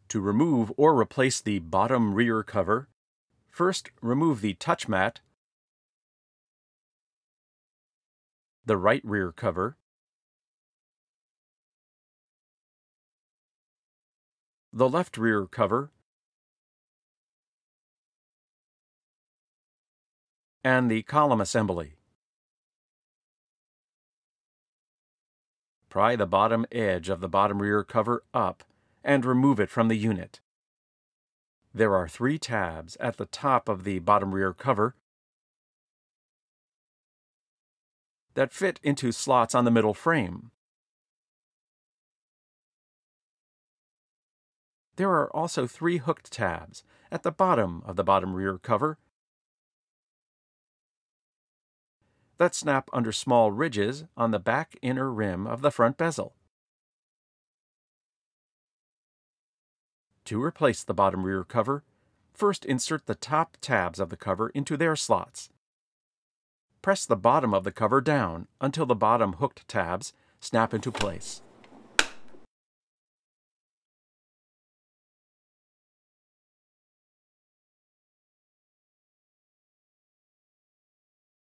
To remove or replace the bottom rear cover, first remove the touch mat, the right rear cover, the left rear cover, and the column assembly. Pry the bottom edge of the bottom rear cover up and remove it from the unit. There are 3 tabs at the top of the bottom rear cover that fit into slots on the middle frame. There are also 3 hooked tabs at the bottom of the bottom rear cover that snap under small ridges on the back inner rim of the front bezel. To replace the bottom rear cover, first insert the top tabs of the cover into their slots. Press the bottom of the cover down until the bottom hooked tabs snap into place.